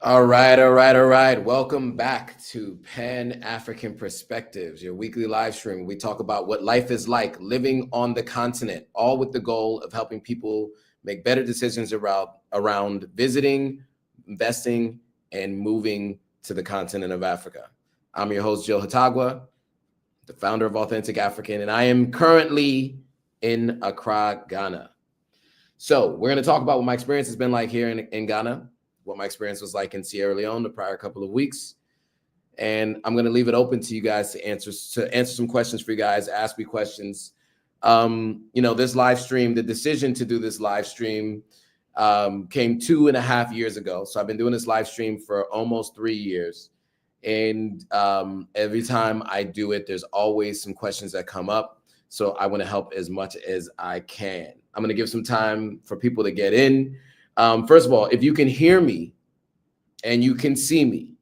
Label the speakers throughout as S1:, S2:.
S1: All right. Welcome back to Pan African Perspectives, your weekly live stream. We talk about what life is like living on the continent, all with the goal of helping people make better decisions around visiting, investing, and moving to the continent of Africa. I'm your host, Joe Hatagwa, the founder of Authentic African, and I am currently in Accra, Ghana. So we're going to talk about what my experience has been like here in Ghana, what my experience was like in Sierra Leone the prior couple of weeks. And I'm going to leave it open to you guys to answer some questions for you guys, ask me questions. This live stream, the decision to do this live stream came 2.5 years ago. So I've been doing this live stream for almost 3 years. And every time I do it, there's always some questions that come up. So I want to help as much as I can. I'm going to give some time for people to get in. First of all, if you can hear me and you can see me,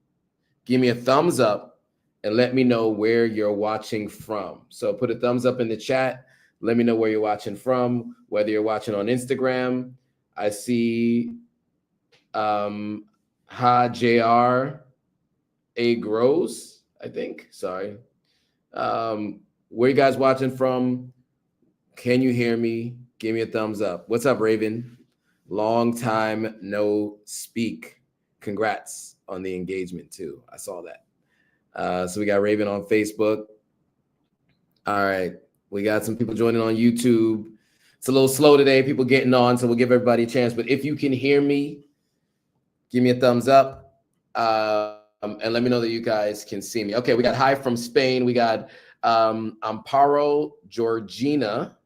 S1: give me a thumbs up and let me know where you're watching from. So put a thumbs up in the chat. Let me know where you're watching from, whether you're watching on Instagram. I see JR A Grows, I think. Sorry. Where you guys watching from? Can you hear me? Give me a thumbs up. What's up, Raven? Long time no speak. Congrats on the engagement too. I saw that. So we got Raven on Facebook. All right. We got some people joining on YouTube. It's a little slow today, people getting on, so we'll give everybody a chance. But if you can hear me, give me a thumbs up. And let me know that you guys can see me. Okay, we got hi from Spain. We got Amparo Georgina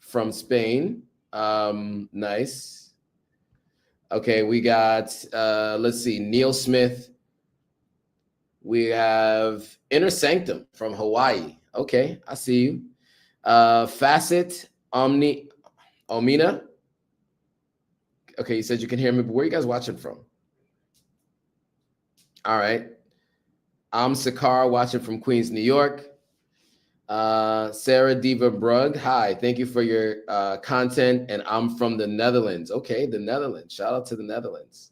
S1: from Spain. Nice. Okay, we got, let's see, Neil Smith. We have Inner Sanctum from Hawaii. Okay, I see you. Facet Omina. Okay, you said you can hear me, but where are you guys watching from? All right. I'm Sakar watching from Queens, New York. Sarah Diva Brug, hi, thank you for your content, and I'm from the Netherlands. Okay, the Netherlands. Shout out to the Netherlands.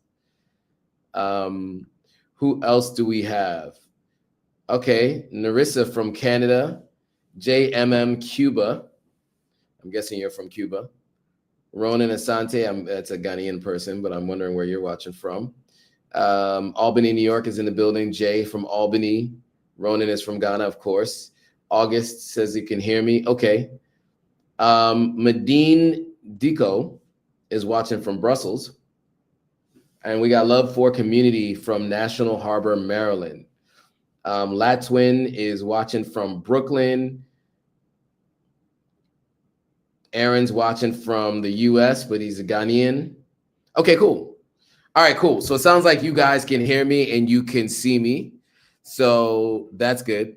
S1: Who else do we have? Okay, Narissa from Canada. JMM Cuba. I'm guessing you're from Cuba. Ronan Asante, that's a Ghanaian person, but I'm wondering where you're watching from. Albany, New York is in the building. Jay from Albany. Ronan is from Ghana, of course. August says he can hear me. Okay. Medine Dico is watching from Brussels. And we got Love for Community from National Harbor, Maryland. Latwin is watching from Brooklyn. Aaron's watching from the US, but he's a Ghanaian. Okay, cool. All right, cool. So it sounds like you guys can hear me and you can see me. So that's good.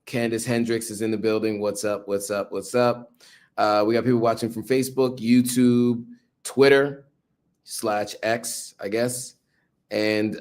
S1: Candace Hendricks is in the building. What's up? What's up? What's up? We got people watching from Facebook, YouTube, Twitter /X, I guess. And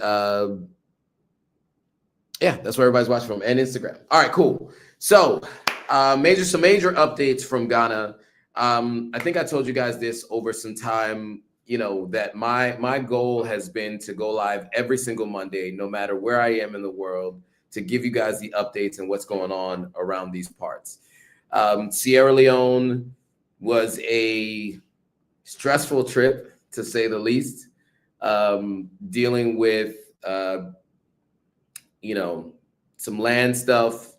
S1: yeah, that's where everybody's watching from, and Instagram. All right, cool. So major updates from Ghana. I think I told you guys this over some time, that my goal has been to go live every single Monday, no matter where I am in the world, to give you guys the updates and what's going on around these parts. Sierra Leone was a stressful trip, to say the least, dealing with, some land stuff.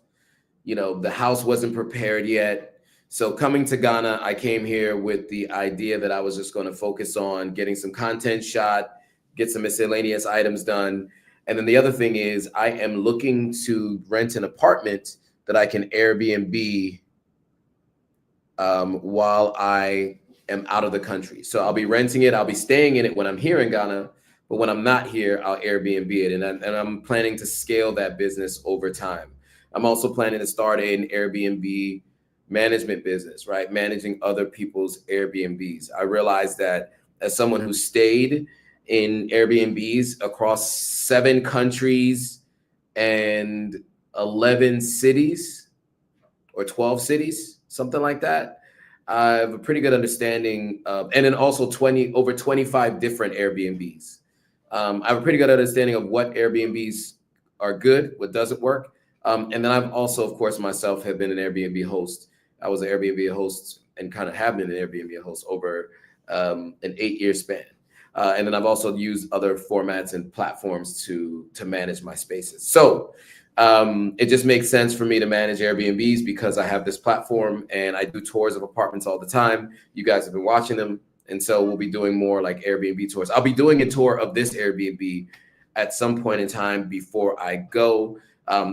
S1: The house wasn't prepared yet. So coming to Ghana, I came here with the idea that I was just going to focus on getting some content shot, get some miscellaneous items done. And then the other thing is I am looking to rent an apartment that I can Airbnb while I am out of the country. So I'll be renting it. I'll be staying in it when I'm here in Ghana. But when I'm not here, I'll Airbnb it. And I'm planning to scale that business over time. I'm also planning to start an Airbnb management business, right? Managing other people's Airbnbs. I realized that as someone who stayed in Airbnbs across 7 countries and 11 cities or 12 cities, something like that, I have a pretty good understanding of, and then also over 25 different Airbnbs. I have a pretty good understanding of what Airbnbs are good, what doesn't work. And then I've also, of course, myself have been an Airbnb host. I was an Airbnb host and kind of have been an Airbnb host over an 8-year span. And then I've also used other formats and platforms to manage my spaces. So it just makes sense for me to manage Airbnbs because I have this platform and I do tours of apartments all the time. You guys have been watching them. And so we'll be doing more like Airbnb tours. I'll be doing a tour of this Airbnb at some point in time before I go.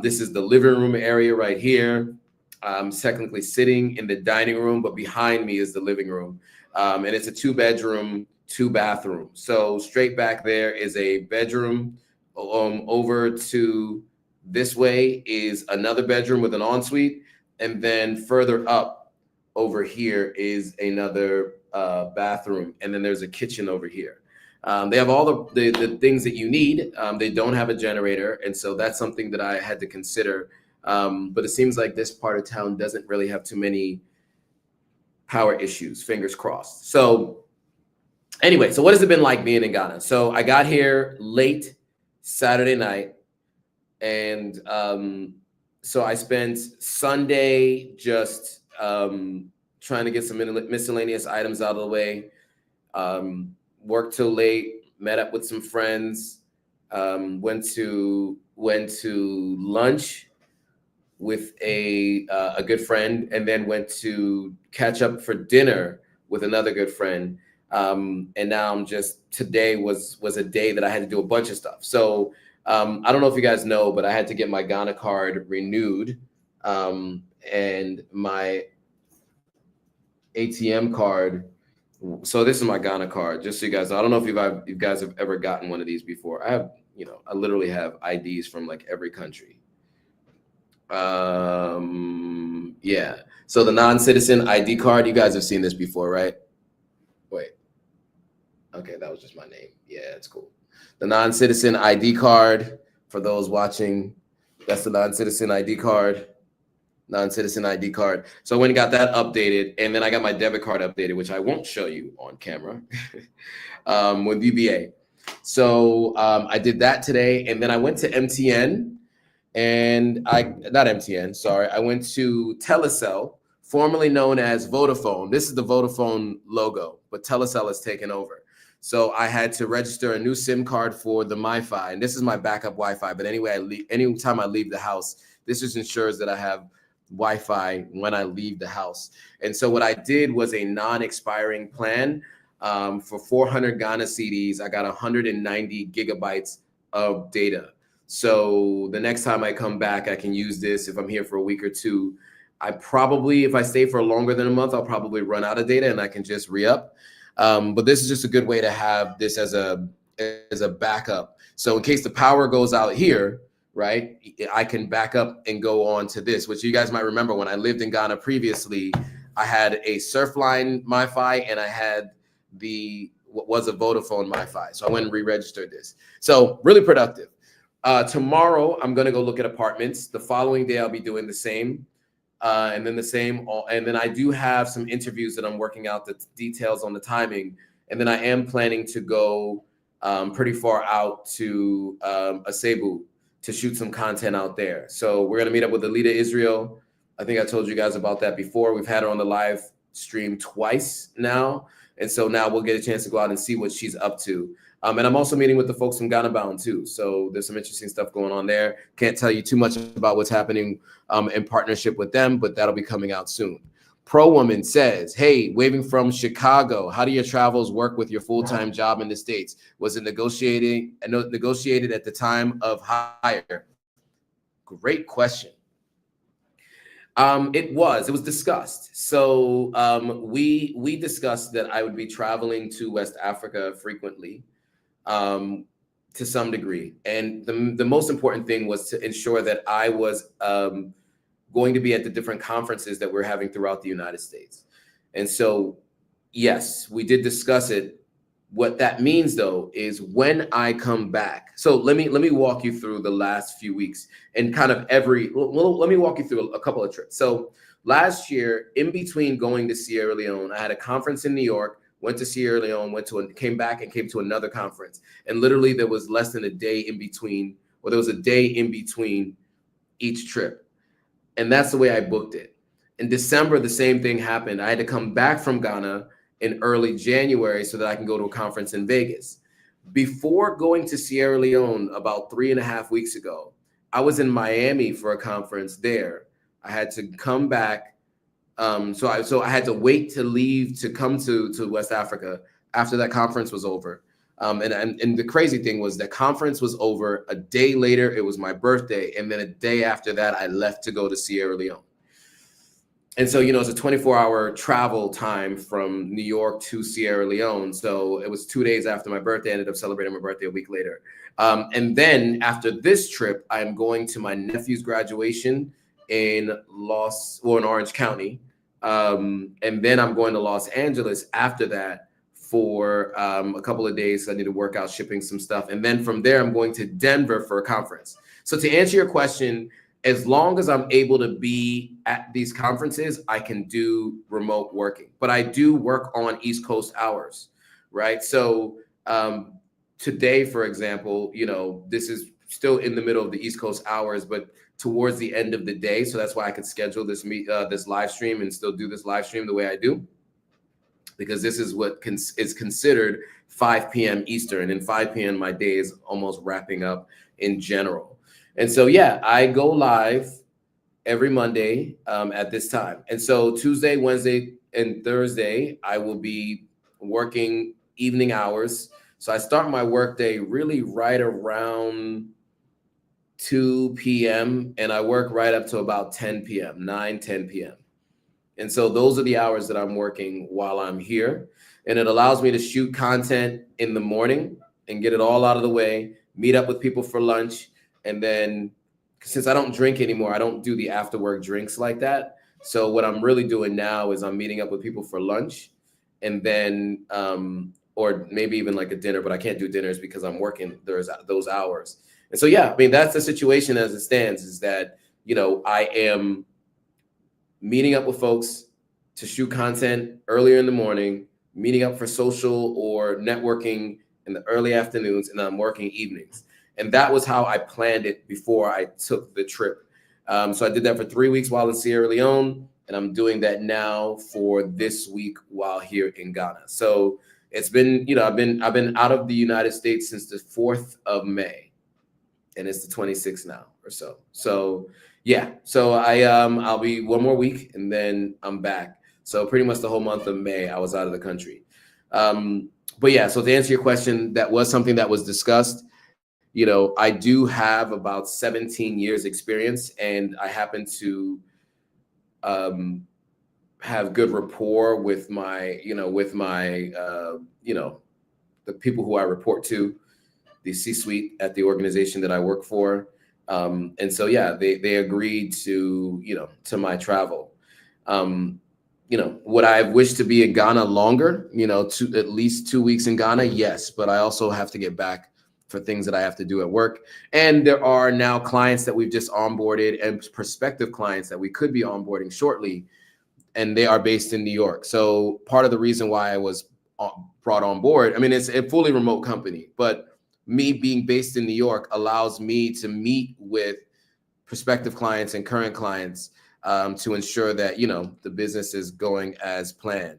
S1: This is the living room area right here. I'm technically sitting in the dining room, but behind me is the living room. And it's a 2-bedroom, 2-bathroom. So straight back there is a bedroom. Over to this way is another bedroom with an ensuite. And then further up over here is another bathroom. And then there's a kitchen over here. They have all the things that you need. They don't have a generator. And so that's something that I had to consider. But it seems like this part of town doesn't really have too many power issues, fingers crossed. So anyway, so what has it been like being in Ghana? So I got here late Saturday night. And so I spent Sunday just trying to get some miscellaneous items out of the way. Worked till late, met up with some friends, went to lunch with a good friend, and then went to catch up for dinner with another good friend. And now I'm just, today was a day that I had to do a bunch of stuff. So I don't know if you guys know, but I had to get my Ghana card renewed, and my ATM card. So this is my Ghana card, just so you guys know. I don't know if you guys have ever gotten one of these before. I literally have IDs from like every country. Yeah. So the non-citizen ID card, you guys have seen this before, right? Wait. Okay, that was just my name. Yeah, it's cool. The non-citizen ID card, for those watching, that's the non-citizen ID card. Non-citizen ID card. So I went and got that updated, and then I got my debit card updated, which I won't show you on camera, with VBA. So I did that today, and then I went to MTN, and not MTN, sorry. I went to Telecel, formerly known as Vodafone. This is the Vodafone logo, but Telecel has taken over. So I had to register a new SIM card for the MiFi, and this is my backup Wi-Fi. But anyway, anytime I leave the house, this just ensures that I have Wi-Fi when I leave the house. And so what I did was a non-expiring plan for 400 Ghana cedis. I got 190 gigabytes of data. So the next time I come back, I can use this. If I'm here for a week or two, if I stay for longer than a month, I'll probably run out of data and I can just re-up. But this is just a good way to have this as a backup. So in case the power goes out here, right, I can back up and go on to this, which you guys might remember when I lived in Ghana previously, I had a Surfline MiFi and I had what was a Vodafone MiFi. So I went and re-registered this. So really productive. Tomorrow, I'm going to go look at apartments. The following day, I'll be doing the same. And then and then I do have some interviews that I'm working out the details on the timing. And then I am planning to go pretty far out to Asebu to shoot some content out there. So we're going to meet up with Alita Israel. I think I told you guys about that before. We've had her on the live stream twice now. And so now we'll get a chance to go out and see what she's up to. And I'm also meeting with the folks from Ghana Bound too. So there's some interesting stuff going on there. Can't tell you too much about what's happening in partnership with them, but that'll be coming out soon. Pro Woman says, hey, waving from Chicago, how do your travels work with your full-time job in the States? Was it negotiated at the time of hire? Great question. It was discussed. So we discussed that I would be traveling to West Africa frequently, to some degree. And the most important thing was to ensure that I was going to be at the different conferences that we're having throughout the United States. And so, yes, we did discuss it. What that means, though, is when I come back. So let me walk you through the last few weeks and kind of let me walk you through a couple of trips. So last year, in between going to Sierra Leone, I had a conference in New York went to Sierra Leone, came back and came to another conference. And literally there was less than a day in between, or there was a day in between each trip. And that's the way I booked it. In December, the same thing happened. I had to come back from Ghana in early January so that I can go to a conference in Vegas. Before going to Sierra Leone about 3.5 weeks ago, I was in Miami for a conference there. I had to come back. So I had to wait to leave to come to West Africa after that conference was over. And the crazy thing was that conference was over. A day later, it was my birthday. And then a day after that, I left to go to Sierra Leone. And so, it's a 24-hour travel time from New York to Sierra Leone. So it was 2 days after my birthday. I ended up celebrating my birthday a week later. And then after this trip, I'm going to my nephew's graduation in Orange County. And then I'm going to Los Angeles after that for a couple of days. I need to work out shipping some stuff. And then from there, I'm going to Denver for a conference. So to answer your question, as long as I'm able to be at these conferences, I can do remote working. But I do work on East Coast hours, right? So today, for example, this is still in the middle of the East Coast hours, but towards the end of the day. So that's why I could schedule this live stream and still do this live stream the way I do, because this is what is considered 5 p.m. Eastern, and 5 p.m. my day is almost wrapping up in general. And so, yeah, I go live every Monday at this time. And so Tuesday, Wednesday, and Thursday, I will be working evening hours. So I start my workday really right around 2 p.m. and I work right up to about 10 p.m., 10 p.m. And so those are the hours that I'm working while I'm here. And it allows me to shoot content in the morning and get it all out of the way, meet up with people for lunch. And then since I don't drink anymore, I don't do the after work drinks like that. So what I'm really doing now is I'm meeting up with people for lunch and then, or maybe even like a dinner, but I can't do dinners because I'm working those hours. And so, yeah, I mean, that's the situation as it stands, is that, I am meeting up with folks to shoot content earlier in the morning, meeting up for social or networking in the early afternoons, and I'm working evenings. And that was how I planned it before I took the trip. So I did that for 3 weeks while in Sierra Leone, and I'm doing that now for this week while here in Ghana. So it's been, I've been out of the United States since the 4th of May, and it's the 26th now or so. So yeah, so I'll be one more week and then I'm back. So pretty much the whole month of May, I was out of the country. But yeah, so to answer your question, that was something that was discussed. I do have about 17 years experience, and I happen to have good rapport with my, the people who I report to, the C-suite at the organization that I work for. And so, yeah, they agreed to, to my travel. Would I have wished to be in Ghana longer, at least 2 weeks in Ghana? Yes, but I also have to get back for things that I have to do at work. And there are now clients that we've just onboarded and prospective clients that we could be onboarding shortly, and they are based in New York. So part of the reason why I was brought on board, I mean, it's a fully remote company, but me being based in New York allows me to meet with prospective clients and current clients to ensure that, the business is going as planned.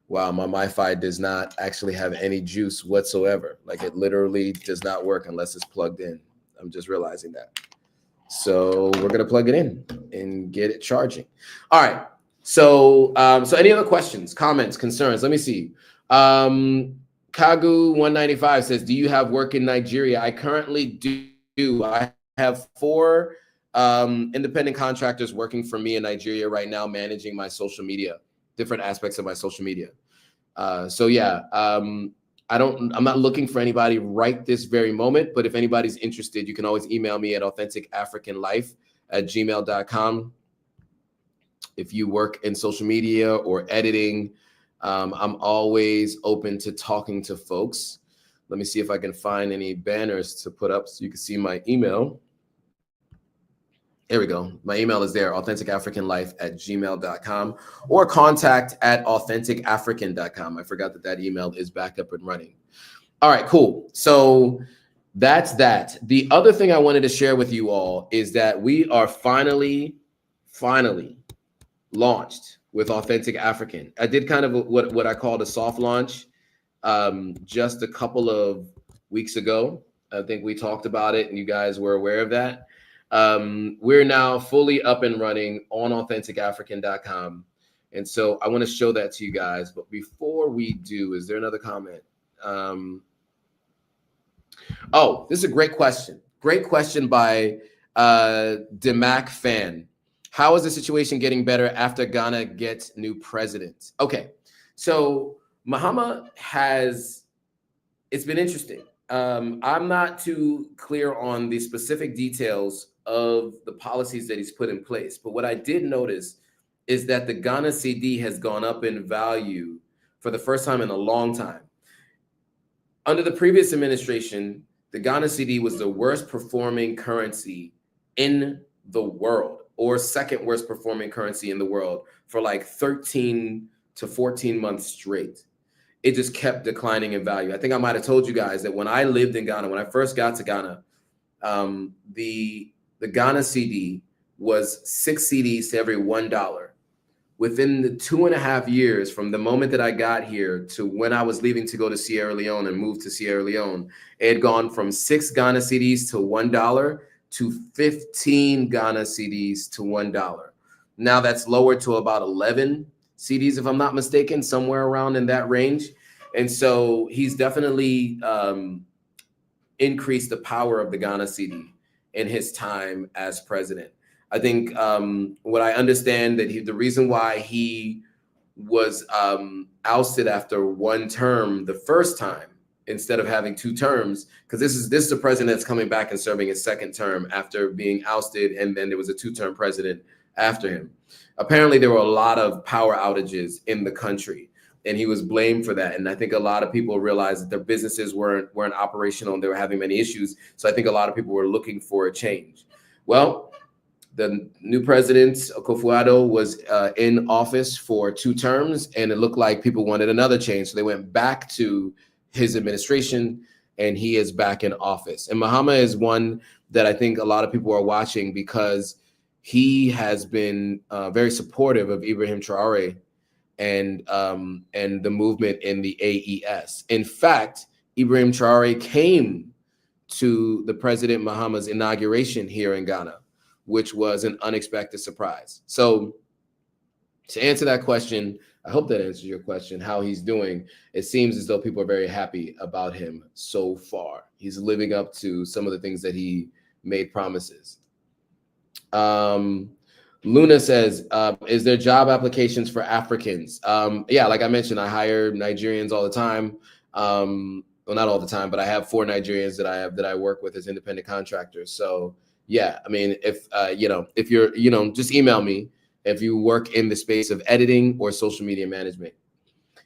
S1: Wow, my Wi-Fi does not actually have any juice whatsoever. Like, it literally does not work unless it's plugged in. I'm just realizing that. So we're gonna plug it in and get it charging. All right. So so any other questions, comments, concerns? Let me see. Kagu195 says, do you have work in Nigeria? I currently do. I have 4 independent contractors working for me in Nigeria right now, managing my social media, different aspects of my social media. So yeah, I'm not looking for anybody right this very moment, but if anybody's interested, you can always email me at authenticafricanlife@gmail.com. If you work in social media or editing, I'm always open to talking to folks. Let me see if I can find any banners to put up so you can see my email. Here we go. My email is there, authenticafricanlife@gmail.com, or contact@authenticafrican.com. I forgot that email is back up and running. All right, cool. So that's that. The other thing I wanted to share with you all is that we are finally launched with Authentic African. I did kind of what I called a soft launch just a couple of weeks ago. I think we talked about it and you guys were aware of that. We're now fully up and running on AuthenticAfrican.com. And so I want to show that to you guys. But before we do, is there another comment? Oh, this is a great question. Great question by Demac Fan. How is the situation getting better after Ghana gets new president? Okay, so Mahama it's been interesting. I'm not too clear on the specific details of the policies that he's put in place, but what I did notice is that the Ghana CD has gone up in value for the first time in a long time. Under the previous administration, the Ghana CD was the worst performing currency in the world, or second worst performing currency in the world for like 13 to 14 months straight. It just kept declining in value. I think I might have told you guys that when I lived in Ghana, when I first got to Ghana, the Ghana CD was 6 CDs to every $1. Within the 2.5 years from the moment that I got here to when I was leaving to go to Sierra Leone and move to Sierra Leone, it had gone from 6 Ghana CDs to $1 to 15 Ghana CDs to $1. Now that's lowered to about 11 CDs, if I'm not mistaken, somewhere around in that range. And so he's definitely increased the power of the Ghana CD in his time as president. I think what I understand that the reason why he was ousted after one term the first time instead of having 2 terms, because this is a president that's coming back and serving his second term after being ousted, and then there was a 2-term president after him. Apparently, there were a lot of power outages in the country, and he was blamed for that. And I think a lot of people realized that their businesses weren't operational and they were having many issues. So I think a lot of people were looking for a change. Well, the new president, Akufo-Addo, was in office for 2 terms, and it looked like people wanted another change. So they went back to his administration, and he is back in office. And Mahama is one that I think a lot of people are watching because he has been very supportive of Ibrahim Traore and the movement in the AES. In fact, Ibrahim Traore came to the President Mahama's inauguration here in Ghana, which was an unexpected surprise. So to answer that question, I hope that answers your question, how he's doing. It seems as though people are very happy about him so far. He's living up to some of the things that he made promises. Luna says, is there job applications for Africans? Yeah, like I mentioned, I hire Nigerians all the time. Well, not all the time, but I have 4 Nigerians that I work with as independent contractors. So yeah, I mean, if you're, just email me if you work in the space of editing or social media management.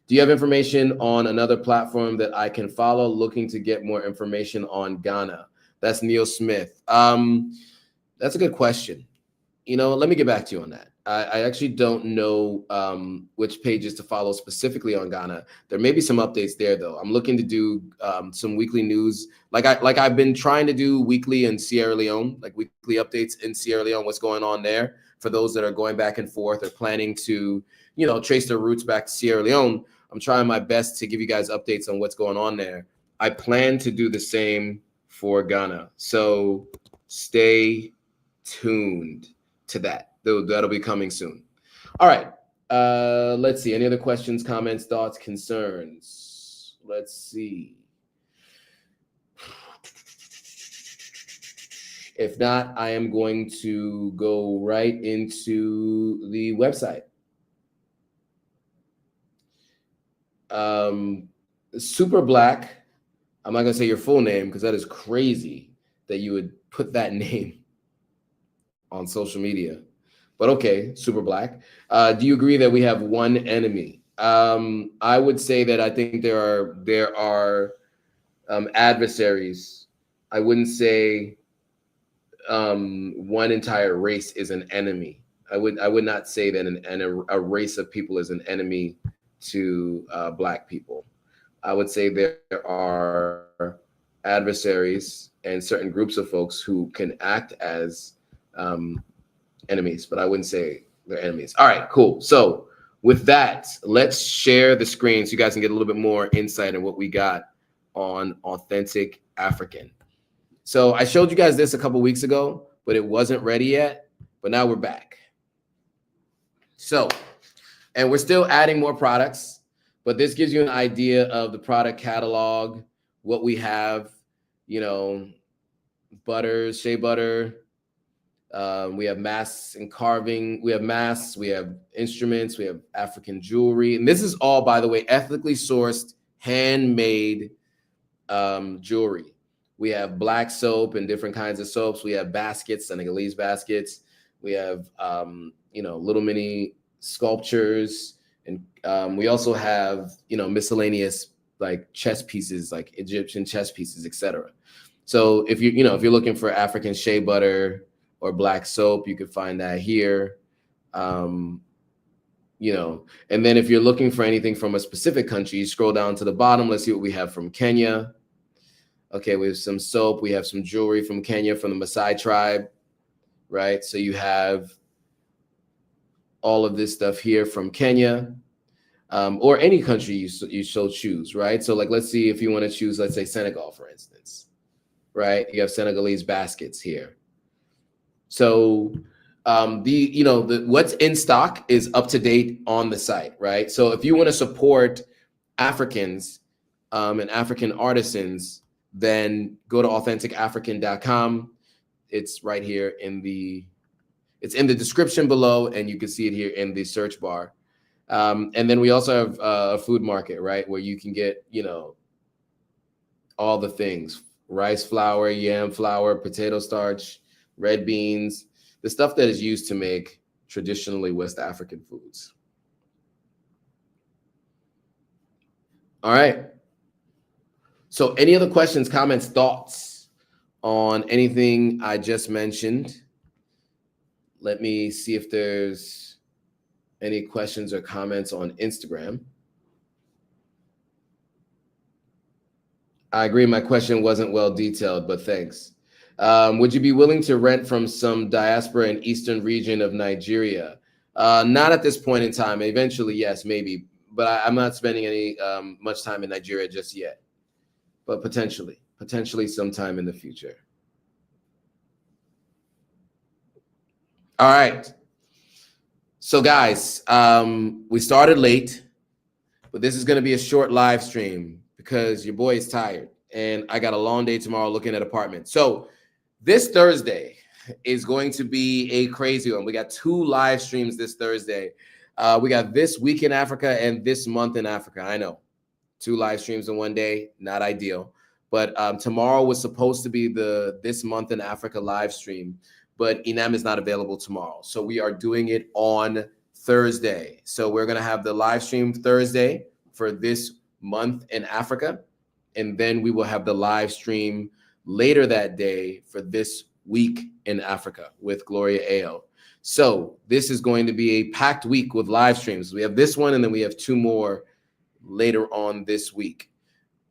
S1: Do you have information on another platform that I can follow looking to get more information on Ghana? That's Neil Smith. That's a good question. Let me get back to you on that. I actually don't know which pages to follow specifically on Ghana. There may be some updates there, though. I'm looking to do some weekly news, like I've been trying to do weekly in Sierra Leone, like weekly updates in Sierra Leone, what's going on there for those that are going back and forth or planning to, trace their roots back to Sierra Leone. I'm trying my best to give you guys updates on what's going on there. I plan to do the same for Ghana. So stay tuned to that. That'll be coming soon. All right. Let's see. Any other questions, comments, thoughts, concerns? Let's see. If not, I am going to go right into the website. Super Black. I'm not going to say your full name because that is crazy that you would put that name on social media. But okay, Super Black. Do you agree that we have one enemy? I would say that I think there are adversaries. I wouldn't say one entire race is an enemy. I would not say that a race of people is an enemy to Black people. I would say there are adversaries and certain groups of folks who can act as enemies, but I wouldn't say they're enemies. All right, cool. So with that, let's share the screen so you guys can get a little bit more insight on what we got on Authentic African. So I showed you guys this a couple weeks ago, but it wasn't ready yet. But now we're back. So, and we're still adding more products, but this gives you an idea of the product catalog, what we have, you know, butters, shea butter. We have masks and carving. We have masks. We have instruments. We have African jewelry. And this is all, by the way, ethically sourced, handmade jewelry. We have black soap and different kinds of soaps. We have baskets, Senegalese baskets. We have, you know, little mini sculptures. And we also have, you know, miscellaneous like chess pieces, like Egyptian chess pieces, etc. So if you, you know, if you're looking for African shea butter or black soap, you can find that here. You know, and then if you're looking for anything from a specific country, you scroll down to the bottom. Let's see what we have from Kenya. Okay, we have some soap. We have some jewelry from Kenya, from the Maasai tribe, right? So you have all of this stuff here from Kenya, or any country you so choose, right? So like, let's see if you want to choose, let's say Senegal, for instance, right? You have Senegalese baskets here. So what's in stock is up to date on the site, right? So if you want to support Africans and African artisans, then go to AuthenticAfrican.com. It's right here it's in the description below, and you can see it here in the search bar. And then we also have a food market, right, where you can get, you know, all the things: rice flour, yam flour, potato starch, red beans, the stuff that is used to make traditionally West African foods. All right. So any other questions, comments, thoughts on anything I just mentioned? Let me see if there's any questions or comments on Instagram. I agree, my question wasn't well detailed, but thanks. Would you be willing to rent from some diaspora in eastern region of Nigeria? Not at this point in time. Eventually, yes, maybe. But I'm not spending any much time in Nigeria just yet. But potentially sometime in the future. All right. So guys, we started late, but this is going to be a short live stream because your boy is tired and I got a long day tomorrow looking at apartments. So this Thursday is going to be a crazy one. We got 2 live streams this Thursday. We got This Week in Africa and This Month in Africa. I know 2 live streams in one day, not ideal. But tomorrow was supposed to be the This Month in Africa live stream, but Inem is not available tomorrow. So we are doing it on Thursday. So we're going to have the live stream Thursday for This Month in Africa. And then we will have the live stream later that day for This Week in Africa with Gloria Ayo. So this is going to be a packed week with live streams. We have this one, and then we have 2 more later on this week.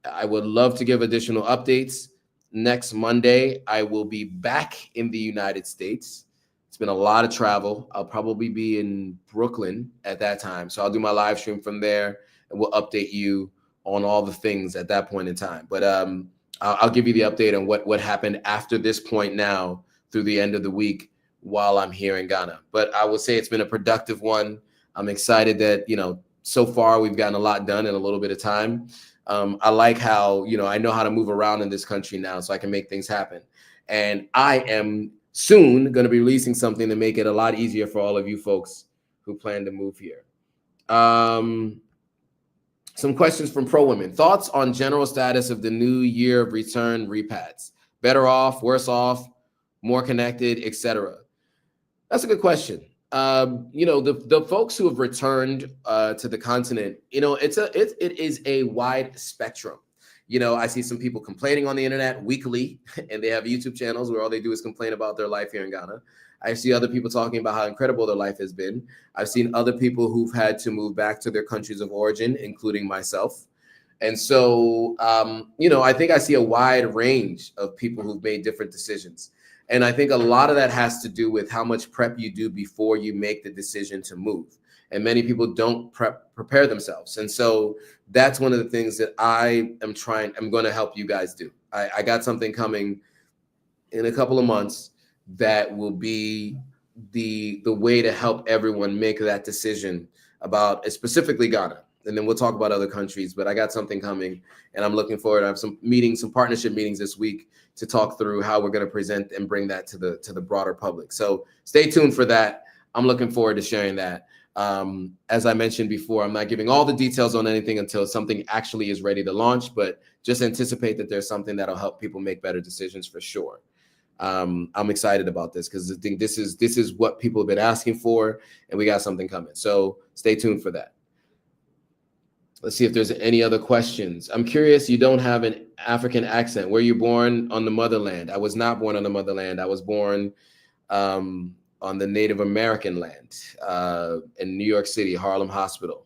S1: I would love to give additional updates. Next Monday, I will be back in the United States. It's been a lot of travel. I'll probably be in Brooklyn at that time. So I'll do my live stream from there, and we'll update you on all the things at that point in time. But I'll give you the update on what happened after this point now through the end of the week while I'm here in Ghana. But I will say it's been a productive one. I'm excited that, you know, so far we've gotten a lot done in a little bit of time. I like how, you know, I know how to move around in this country now, so I can make things happen. And I am soon going to be releasing something to make it a lot easier for all of you folks who plan to move here. Some questions from Pro Women. Thoughts on general status of the new year of return repats? Better off, worse off, more connected, etc. That's a good question. You know, the folks who have returned to the continent, you know, it is a wide spectrum. You know, I see some people complaining on the internet weekly, and they have YouTube channels where all they do is complain about their life here in Ghana. I see other people talking about how incredible their life has been. I've seen other people who've had to move back to their countries of origin, including myself. And so, you know, I think I see a wide range of people who've made different decisions. And I think a lot of that has to do with how much prep you do before you make the decision to move. And many people don't prepare themselves. And so that's one of the things that I'm going to help you guys do. I got something coming in a couple of months that will be the way to help everyone make that decision about specifically Ghana. And then we'll talk about other countries, but I got something coming and I'm looking forward. I have some partnership meetings this week to talk through how we're going to present and bring that to the broader public. So stay tuned for that. I'm looking forward to sharing that. As I mentioned before, I'm not giving all the details on anything until something actually is ready to launch, but just anticipate that there's something that'll help people make better decisions for sure. I'm excited about this because I think this is what people have been asking for, and we got something coming. So stay tuned for that. Let's see if there's any other questions. I'm curious, you don't have an African accent. Were you born on the motherland? I was not born on the motherland. I was born on the Native American land in New York City, Harlem Hospital.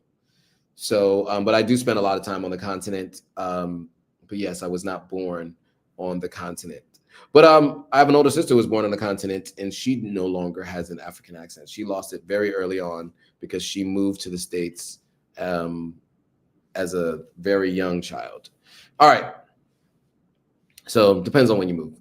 S1: So, but I do spend a lot of time on the continent. But yes, I was not born on the continent. But I have an older sister who was born on the continent, and she no longer has an African accent. She lost it very early on because she moved to the States as a very young child. All right. So depends on when you move.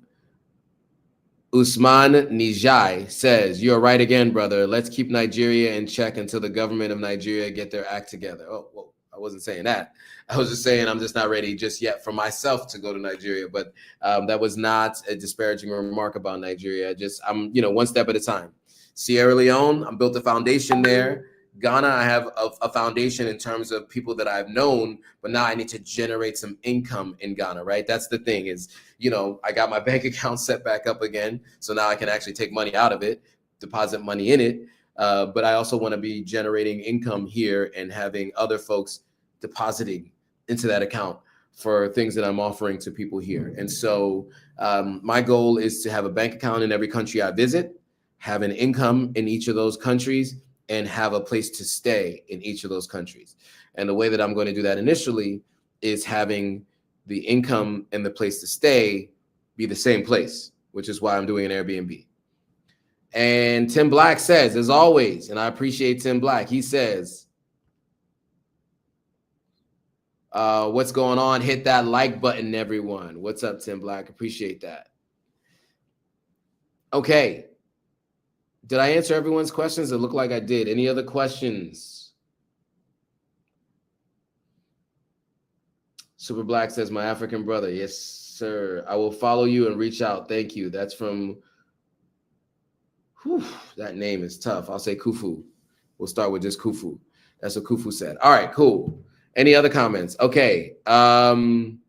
S1: Usman Nijai says, you're right again, brother. Let's keep Nigeria in check until the government of Nigeria get their act together. Oh, well, I wasn't saying that. I was just saying I'm just not ready just yet for myself to go to Nigeria. But that was not a disparaging remark about Nigeria. I'm, one step at a time. Sierra Leone, I built a foundation there. Ghana, I have a foundation in terms of people that I've known, but now I need to generate some income in Ghana, right? That's the thing is, I got my bank account set back up again. So now I can actually take money out of it, deposit money in it. But I also want to be generating income here and having other folks depositing into that account for things that I'm offering to people here. And so my goal is to have a bank account in every country I visit, have an income in each of those countries, and have a place to stay in each of those countries. And the way that I'm going to do that initially is having the income and the place to stay be the same place, which is why I'm doing an Airbnb. And Tim Black says, as always, and I appreciate Tim Black, he says, what's going on? Hit that like button, everyone. What's up, Tim Black? Appreciate that. Okay. Did I answer everyone's questions? It looked like I did. Any other questions? Super Black says, my African brother. Yes, sir. I will follow you and reach out. Thank you. That's from, that name is tough. I'll say Kufu. We'll start with just Kufu. That's what Kufu said. All right, cool. Any other comments? Okay. Tim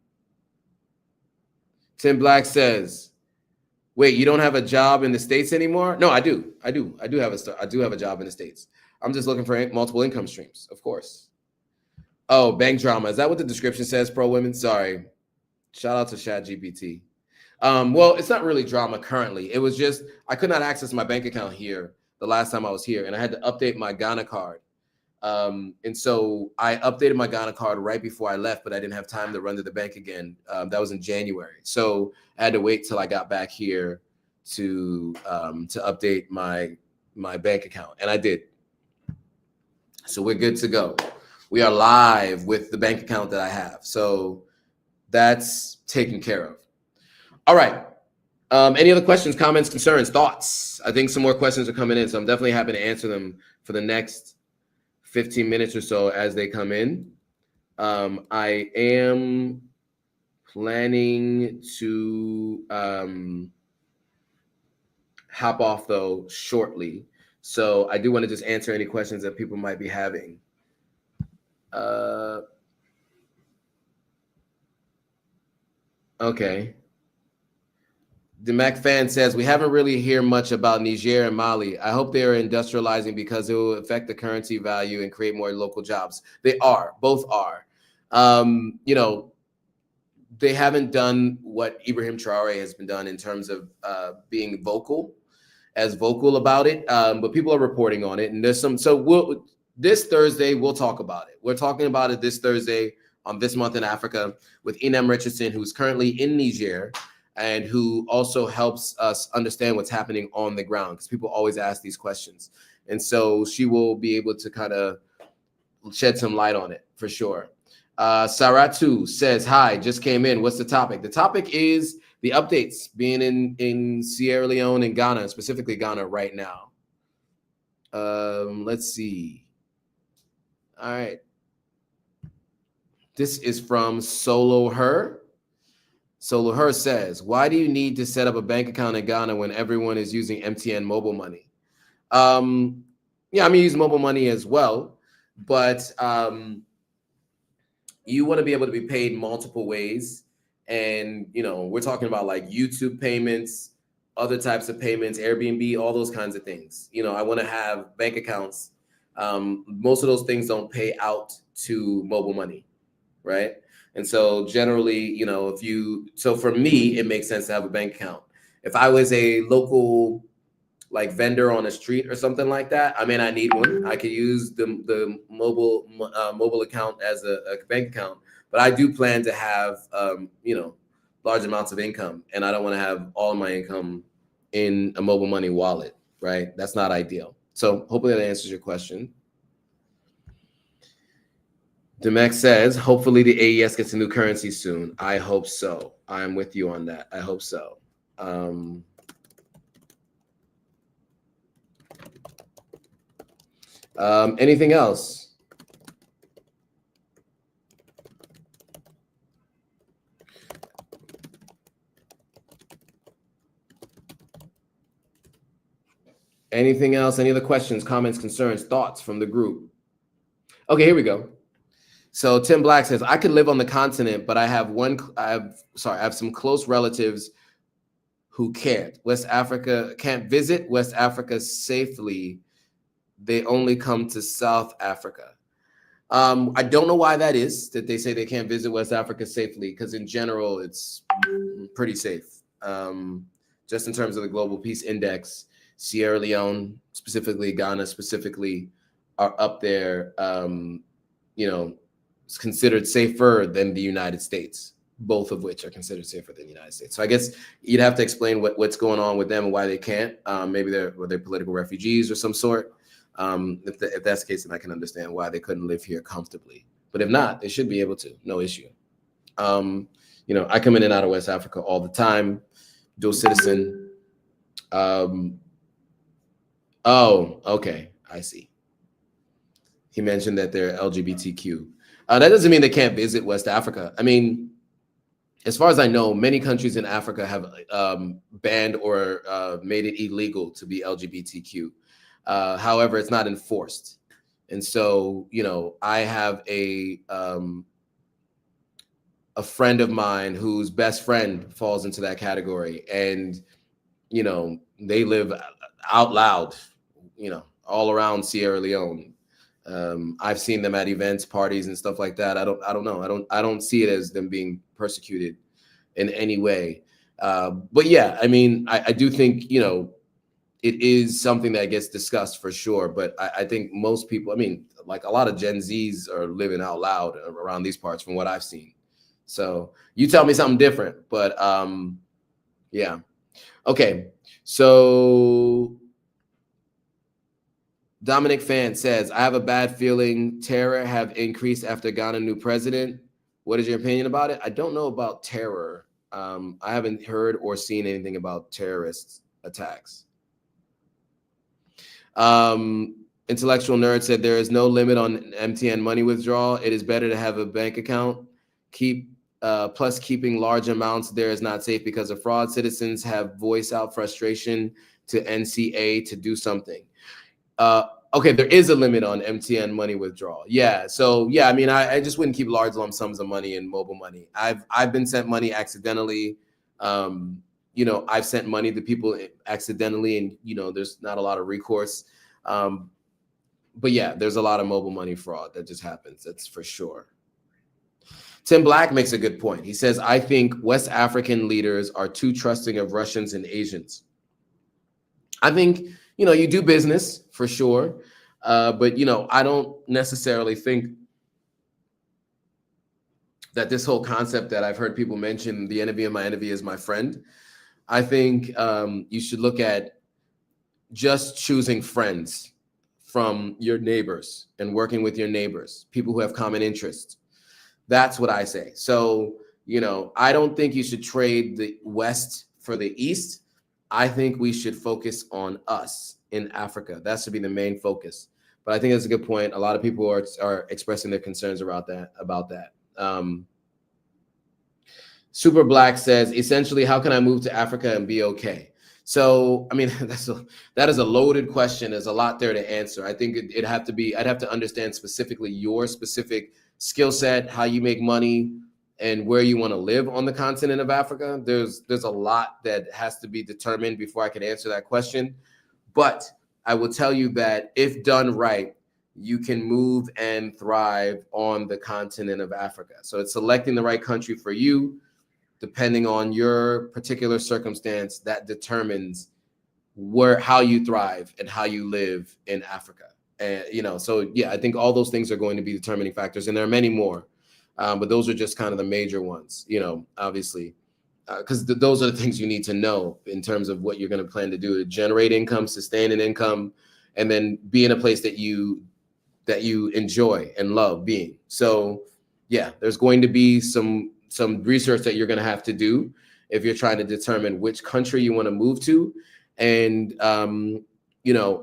S1: Black says, wait, you don't have a job in the States anymore? No, I do. I do have a job in the States. I'm just looking for multiple income streams, of course. Oh, bank drama. Is that what the description says, pro women? Sorry. Shout out to ChatGPT. Well, it's not really drama currently. It was just, I could not access my bank account here the last time I was here, and I had to update my Ghana card. And so I updated my Ghana card right before I left, but I didn't have time to run to the bank again. That was in January. So I had to wait till I got back here to update my bank account. And I did. So we're good to go. We are live with the bank account that I have. So that's taken care of. All right. Any other questions, comments, concerns, thoughts? I think some more questions are coming in, so I'm definitely happy to answer them for the next 15 minutes or so as they come in. I am planning to hop off though shortly. So I do want to just answer any questions that people might be having. Okay. The Mac fan says, we haven't really heard much about Niger and Mali. I hope they are industrializing because it will affect the currency value and create more local jobs. They are, both are. they haven't done what Ibrahim Traore has been done in terms of being vocal about it. But people are reporting on it, and there's some. So this Thursday we'll talk about it. We're talking about it this Thursday on This Month in Africa with Inem Richardson, who's currently in Niger and who also helps us understand what's happening on the ground, because people always ask these questions. And so she will be able to kind of shed some light on it for sure. Saratu says, hi, just came in. What's the topic? The topic is the updates being in Sierra Leone and Ghana, specifically Ghana right now. Let's see. All right. This is from Solo Her. Solo Her says, why do you need to set up a bank account in Ghana when everyone is using MTN mobile money? Yeah, I'm using mobile money as well, but you want to be able to be paid multiple ways. And, we're talking about like YouTube payments, other types of payments, Airbnb, all those kinds of things. I want to have bank accounts. Most of those things don't pay out to mobile money, right? And so generally, so for me, it makes sense to have a bank account. If I was a local like vendor on the street or something like that, I may not need one. I could use the mobile account as a bank account, but I do plan to have large amounts of income, and I don't want to have all of my income in a mobile money wallet, right? That's not ideal. So hopefully that answers your question. Demek says, hopefully the AES gets a new currency soon. I hope so. I'm with you on that. I hope so. Anything else? Anything else? Any other questions, comments, concerns, thoughts from the group? Okay, here we go. So Tim Black says, I could live on the continent, but I have some close relatives who can't visit West Africa safely. They only come to South Africa. I don't know why that is, that they say they can't visit West Africa safely, because in general, it's pretty safe. Just in terms of the Global Peace Index, Sierra Leone, specifically Ghana, specifically, are up there, it's considered safer than the United States, both of which are considered safer than the United States. So I guess you'd have to explain what's going on with them and why they can't. Maybe they're political refugees or some sort. If that's the case, then I can understand why they couldn't live here comfortably. But if not, they should be able to, no issue. I come in and out of West Africa all the time, dual citizen. Oh, okay, I see. He mentioned that they're LGBTQ. That doesn't mean they can't visit West Africa. I mean, as far as I know, many countries in Africa have banned or made it illegal to be LGBTQ. However, it's not enforced. And so, I have a friend of mine whose best friend falls into that category. And, they live out loud, all around Sierra Leone. I've seen them at events, parties, and stuff like that. I don't know. I don't see it as them being persecuted in any way. But yeah, I mean, I do think, it is something that gets discussed for sure. But I think most people, I mean, like a lot of Gen Zs are living out loud around these parts from what I've seen. So you tell me something different, but yeah. Okay. So Dominic Fan says, I have a bad feeling terror have increased after Ghana new president. What is your opinion about it? I don't know about terror. I haven't heard or seen anything about terrorist attacks. Intellectual Nerd said, there is no limit on MTN money withdrawal. It is better to have a bank account. Plus keeping large amounts there is not safe because of fraud. Citizens have voiced out frustration to NCA to do something. Okay, there is a limit on MTN money withdrawal. Yeah, so yeah, I mean, I just wouldn't keep large lump sums of money in mobile money. I've been sent money accidentally. I've sent money to people accidentally, and there's not a lot of recourse. But yeah, there's a lot of mobile money fraud that just happens. That's for sure. Tim Black makes a good point. He says, I think West African leaders are too trusting of Russians and Asians. I think, you do business for sure. But, I don't necessarily think that this whole concept that I've heard people mention, the enemy of my enemy is my friend. I think you should look at just choosing friends from your neighbors and working with your neighbors, people who have common interests. That's what I say. So, I don't think you should trade the West for the East. I think we should focus on us in Africa. That should be the main focus. But I think that's a good point. A lot of people are expressing their concerns about that. Super Black says, essentially, how can I move to Africa and be okay? So, I mean, that is a loaded question. There's a lot there to answer. I think I'd have to understand specifically your specific skill set, how you make money, and where you want to live on the continent of Africa. There's a lot that has to be determined before I can answer that question. But I will tell you that if done right, you can move and thrive on the continent of Africa. So it's selecting the right country for you, depending on your particular circumstance, that determines how you thrive and how you live in Africa. And, so yeah, I think all those things are going to be determining factors, and there are many more. But those are just kind of the major ones, obviously, because those are the things you need to know in terms of what you're going to plan to do to generate income, sustain an income, and then be in a place that you enjoy and love being. So yeah, there's going to be some research that you're going to have to do if you're trying to determine which country you want to move to. And,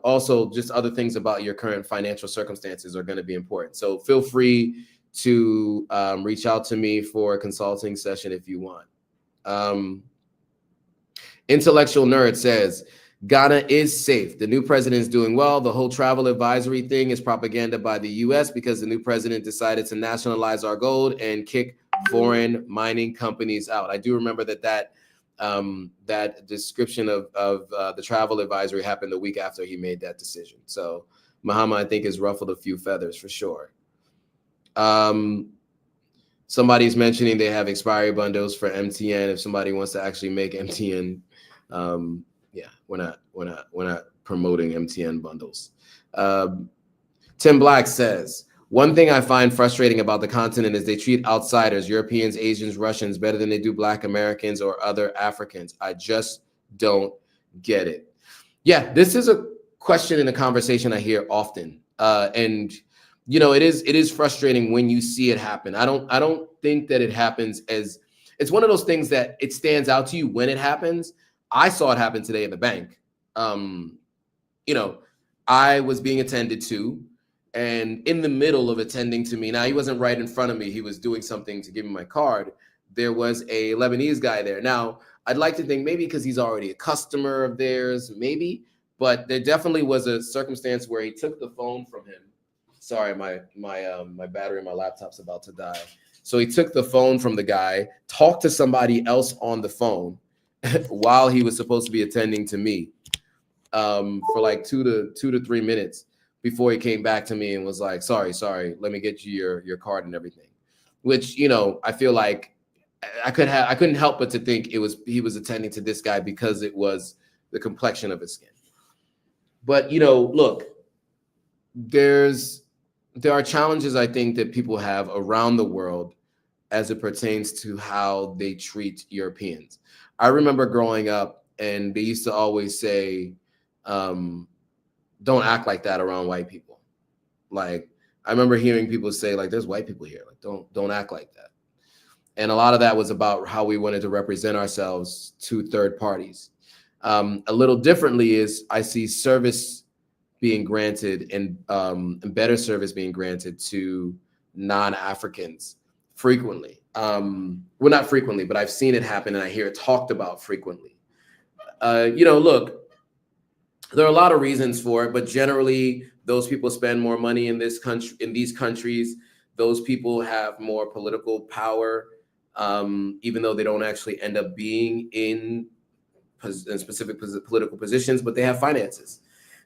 S1: also just other things about your current financial circumstances are going to be important. So feel free to reach out to me for a consulting session if you want. Intellectual Nerd says, Ghana is safe. The new president is doing well. The whole travel advisory thing is propaganda by the US because the new president decided to nationalize our gold and kick foreign mining companies out. I do remember that description of the travel advisory happened the week after he made that decision. So Mahama, I think, has ruffled a few feathers for sure. Somebody's mentioning they have expiry bundles for MTN. If somebody wants to actually make MTN, yeah, we're not promoting MTN bundles. Tim Black says, one thing I find frustrating about the continent is they treat outsiders, Europeans, Asians, Russians, better than they do Black Americans or other Africans. I just don't get it. Yeah, this is a question in a conversation I hear often. And it is frustrating when you see it happen. I don't think that it happens it's one of those things that it stands out to you when it happens. I saw it happen today at the bank. I was being attended to, and in the middle of attending to me, now he wasn't right in front of me. He was doing something to give me my card. There was a Lebanese guy there. Now, I'd like to think maybe because he's already a customer of theirs, maybe, but there definitely was a circumstance where he took the phone from him. Sorry, my battery in my laptop's about to die. So he took the phone from the guy, talked to somebody else on the phone while he was supposed to be attending to me for like 2 to 3 minutes before he came back to me and was like, sorry, let me get you your card and everything. Which, I feel like I couldn't help but to think he was attending to this guy because it was the complexion of his skin. But, look, there are challenges, I think, that people have around the world as it pertains to how they treat Europeans. I remember growing up and they used to always say, don't act like that around white people. Like, I remember hearing people say, like, there's white people here. Like, don't act like that. And a lot of that was about how we wanted to represent ourselves to third parties. A little differently is I see service being granted and better service being granted to non-Africans frequently. Well, not frequently, but I've seen it happen and I hear it talked about frequently. Look, there are a lot of reasons for it, but generally those people spend more money in these countries. Those people have more political power, even though they don't actually end up being in specific political positions, but they have finances.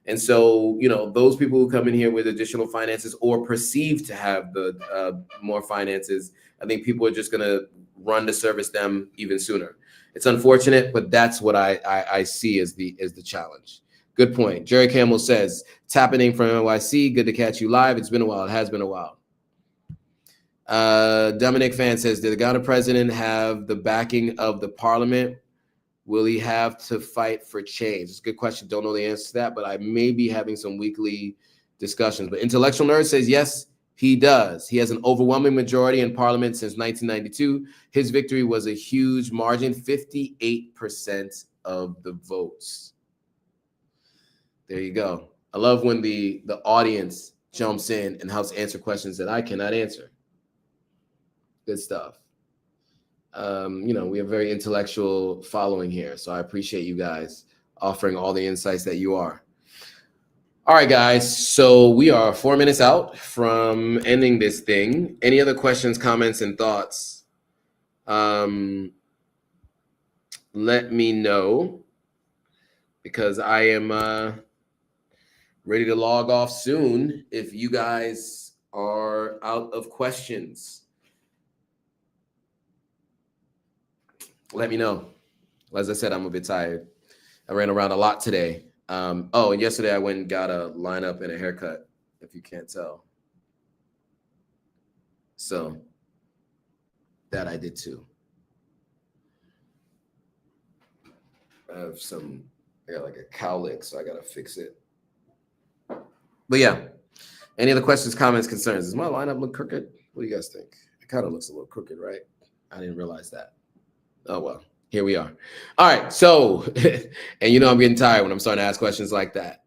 S1: And so, those people who come in here with additional finances or perceive to have the more finances I think people are just going to run to service them even sooner. It's unfortunate, but that's what I see as the challenge. Good point. Jerry Campbell says, tapping in from NYC. Good to catch you live. It's been a while. It has been a while. Dominic Fan says, did the Ghana president have the backing of the parliament? Will he have to fight for change? It's a good question. Don't know the answer to that, but I may be having some weekly discussions. But Intellectual Nerd says, yes, he does. He has an overwhelming majority in parliament since 1992. His victory was a huge margin, 58% of the votes. There you go. I love when the audience jumps in and helps answer questions that I cannot answer. Good stuff. We have a very intellectual following here, so I appreciate you guys offering all the insights that you are. All right, guys, so we are 4 minutes out from ending this thing. Any other questions, comments, and thoughts? Let me know, because I am ready to log off soon if you guys are out of questions. Let me know. As I said, I'm a bit tired. I ran around a lot today. And yesterday I went and got a lineup and a haircut, if you can't tell. So that I did too. I got like a cowlick, so I gotta fix it. But yeah, any other questions, comments, concerns? Does my lineup look crooked? What do you guys think? It kind of looks a little crooked, right? I didn't realize that. Oh, well, here we are. All right. So, and I'm getting tired when I'm starting to ask questions like that.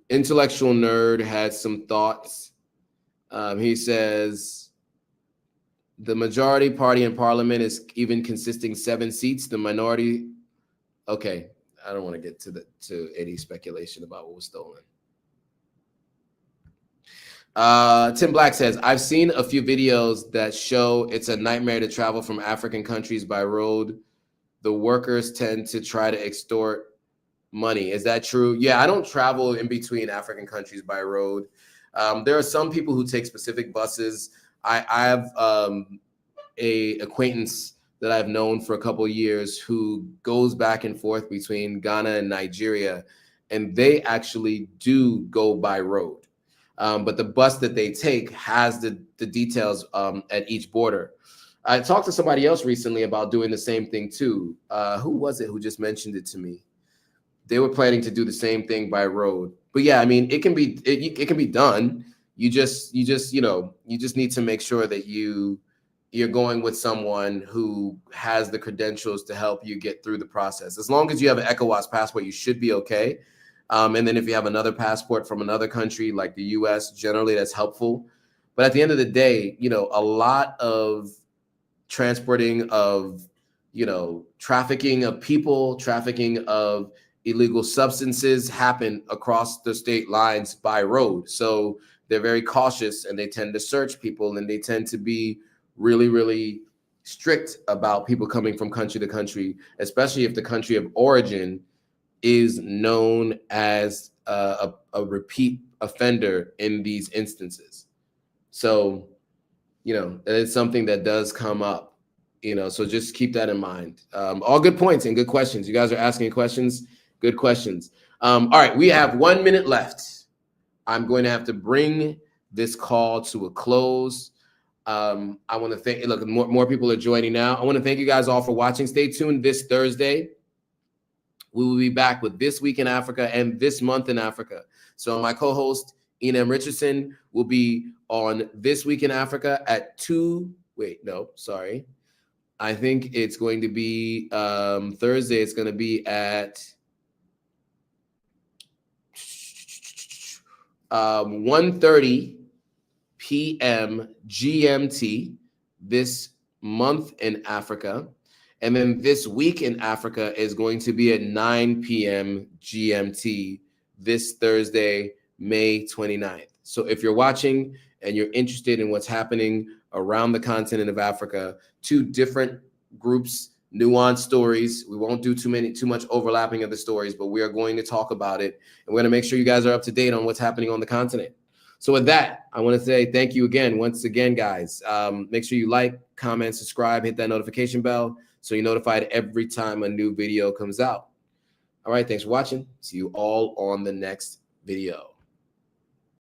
S1: Intellectual Nerd had some thoughts. He says, the majority party in parliament is even consisting 7 seats. The minority. Okay. I don't want to get to any speculation about what was stolen. Tim Black says, I've seen a few videos that show it's a nightmare to travel from African countries by road. The workers tend to try to extort money. Is that true? Yeah, I don't travel in between African countries by road. There are some people who take specific buses. I have a acquaintance that I've known for a couple of years who goes back and forth between Ghana and Nigeria, and they actually do go by road. But the bus that they take has the details at each border. I talked to somebody else recently about doing the same thing too. Who was it who just mentioned it to me? They were planning to do the same thing by road. But yeah, I mean, it can be done. You just need to make sure that you're going with someone who has the credentials to help you get through the process. As long as you have an ECOWAS passport, you should be okay. And then if you have another passport from another country like the US, generally that's helpful. But at the end of the day, a lot of transporting of, trafficking of people, trafficking of illegal substances happen across the state lines by road. So they're very cautious and they tend to search people, and they tend to be really, really strict about people coming from country to country, especially if the country of origin is known as a repeat offender in these instances. So, it's something that does come up, so just keep that in mind. All good points and good questions. You guys are asking questions, good questions. All right, we have 1 minute left. I'm going to have to bring this call to a close. I want to thank, look, more people are joining now. I want to thank you guys all for watching. Stay tuned this Thursday. We will be back with This Week in Africa and This Month in Africa. So my co-host, Ina M. Richardson, will be on This Week in Africa at 2. Wait, no, sorry. I think it's going to be Thursday. It's going to be at 1:30 p.m. GMT, This Month in Africa. And then This Week in Africa is going to be at 9 p.m. GMT this Thursday, May 29th. So if you're watching and you're interested in what's happening around the continent of Africa, 2 different groups, nuanced stories. We won't do too much overlapping of the stories, but we are going to talk about it. And we're going to make sure you guys are up to date on what's happening on the continent. So with that, I want to say thank you again, once again, guys. Make sure you like, comment, subscribe, hit that notification bell so you're notified every time a new video comes out. All right, thanks for watching. See you all on the next video.